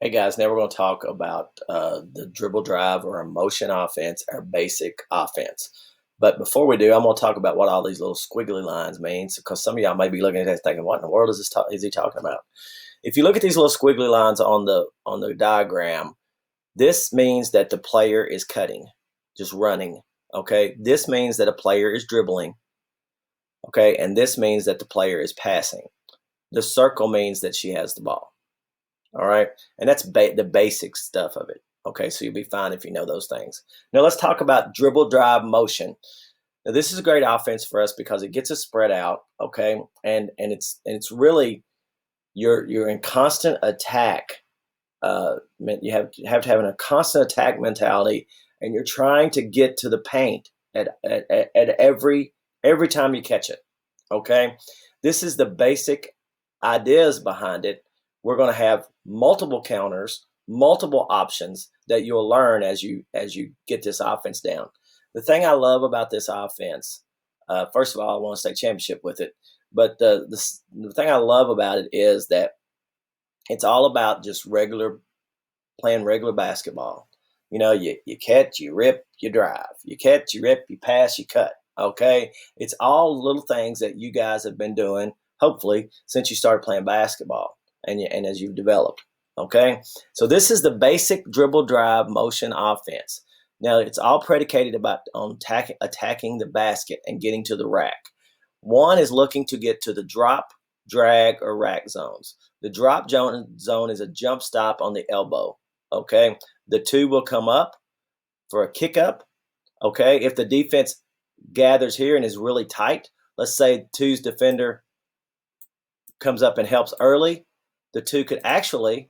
Hey guys, now we're going to talk about the dribble drive or a motion offense, our basic offense. But before we do, I'm going to talk about what all these little squiggly lines means, because some of y'all may be looking at this thinking, "What in the world is he talking about?" If you look at these little squiggly lines on the diagram, this means that the player is cutting, just running. Okay, this means that a player is dribbling. Okay, and this means that the player is passing. The circle means that she has the ball. All right. And that's the basic stuff of it. Okay. So you'll be fine if you know those things. Now let's talk about dribble drive motion. Now this is a great offense for us because it gets us spread out. Okay. And it's really, you're in constant attack. You have to have a constant attack mentality, and you're trying to get to the paint at every time you catch it. Okay. This is the basic ideas behind it. We're going to have multiple counters, multiple options that you'll learn as you get this offense down. The thing I love about this offense, first of all, I want to state championship with it, but the thing I love about it is that it's all about just playing regular basketball. You know, you catch, you rip, you drive. You catch, you rip, you pass, you cut. Okay? It's all little things that you guys have been doing, hopefully, since you started playing basketball and as you've developed. Okay? So this is the basic dribble drive motion offense. Now, it's all predicated on attacking the basket and getting to the rack. One is looking to get to the drop, drag, or rack zones. The drop zone is a jump stop on the elbow. Okay? The two will come up for a kick up. Okay? If the defense gathers here and is really tight, let's say two's defender comes up and helps early, the two could actually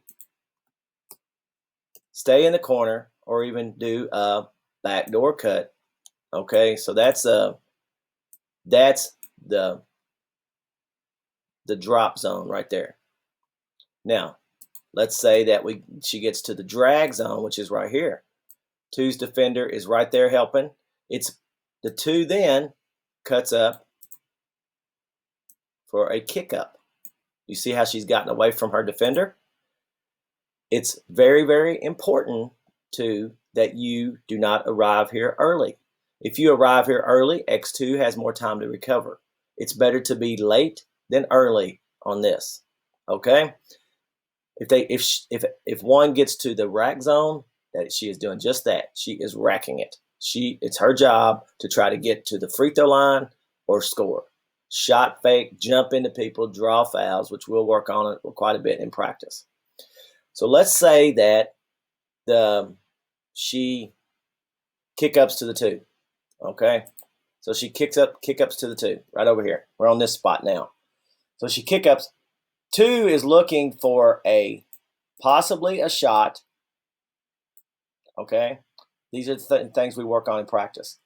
stay in the corner or even do a backdoor cut. Okay, so that's the drop zone right there. Now, let's say that she gets to the drag zone, which is right here. Two's defender is right there helping. It's the two then cuts up for a kick up. You see how she's gotten away from her defender? It's very, very important that you do not arrive here early. If you arrive here early, X2 has more time to recover. It's better to be late than early on this. Okay? If one gets to the rack zone, that she is doing just that. She is racking it. It's her job to try to get to the free throw line or score. Shot fake, jump into people, draw fouls, which we'll work on it quite a bit in practice. So let's say that she kick ups to the two. Okay? So she kick ups to the two, right over here. We're on this spot now. So she kick ups. Two is looking for possibly a shot. Okay? These are the things we work on in practice.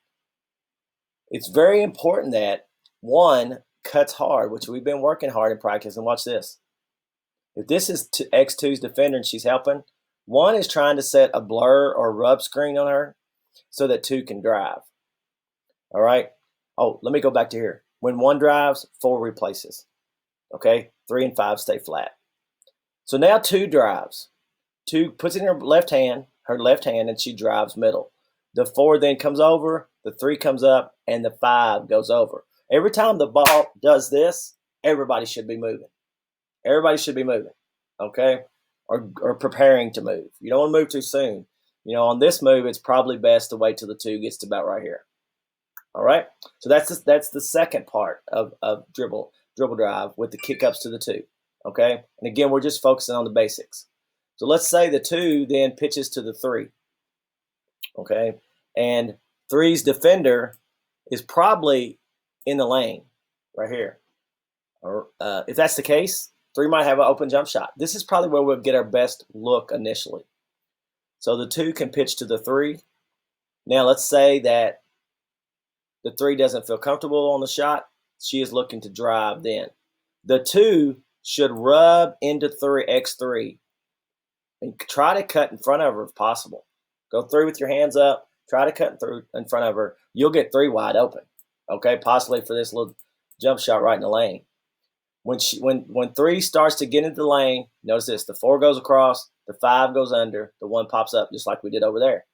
It's very important that one cuts hard, which we've been working hard in practice. And watch this. If this is X2's defender and she's helping, one is trying to set a blur or rub screen on her so that two can drive. All right? Oh, let me go back to here. When one drives, four replaces. Okay? 3 and 5 stay flat. So now two drives. Two puts it in her left hand, and she drives middle. The 4 then comes over, the 3 comes up, and the 5 goes over. Every time the ball does this, everybody should be moving. Everybody should be moving, okay? Or preparing to move. You don't want to move too soon. You know, on this move, it's probably best to wait till the 2 gets to about right here. All right? So that's the second part of dribble drive with the kick-ups to the 2, okay? And again, we're just focusing on the basics. So let's say the 2 then pitches to the 3, okay? And 3's defender is probably in the lane right here. Or if that's the case, 3 might have an open jump shot. This is probably where we'll get our best look initially. So the 2 can pitch to the 3. Now let's say that the 3 doesn't feel comfortable on the shot. She is looking to drive then. The 2 should rub into X3 and try to cut in front of her if possible. Go through with your hands up. Try to cut through in front of her. You'll get 3 wide open. Okay, possibly for this little jump shot right in the lane. When 3 starts to get into the lane, notice this: the 4 goes across, the 5 goes under, the 1 pops up just like we did over there.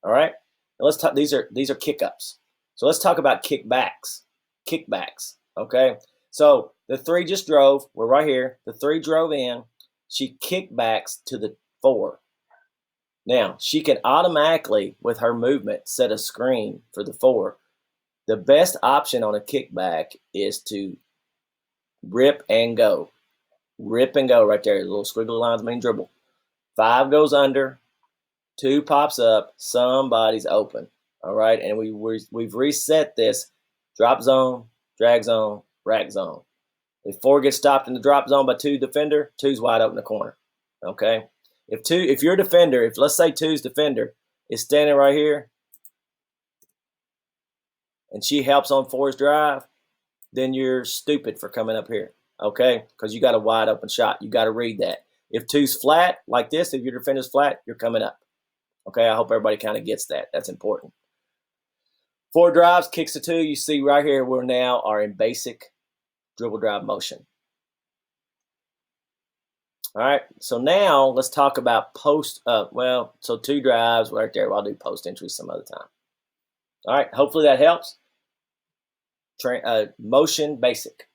All right. Now let's talk. These are kick ups. So let's talk about kickbacks. Kickbacks. Okay. So the 3 just drove. We're right here. The 3 drove in. She kickbacks to the 4. Now she can automatically, with her movement, set a screen for the 4. The best option on a kickback is to rip and go. Rip and go right there. The little squiggly lines mean dribble. 5 goes under, 2 pops up, somebody's open. All right, and we've reset this drop zone, drag zone, rack zone. If 4 gets stopped in the drop zone by 2 defender, 2's wide open in the corner. Okay, if your defender, if let's say 2's defender is standing right here, and she helps on 4's drive, then you're stupid for coming up here. Okay, because you got a wide open shot. You got to read that. If 2's flat like this, if your defender's flat, you're coming up. Okay, I hope everybody kind of gets that. That's important. 4 drives, kicks to 2. You see right here, we now are in basic dribble drive motion. All right, so now let's talk about post. So 2 drives right there. I'll do post entry some other time. All right, hopefully that helps. Motion basic.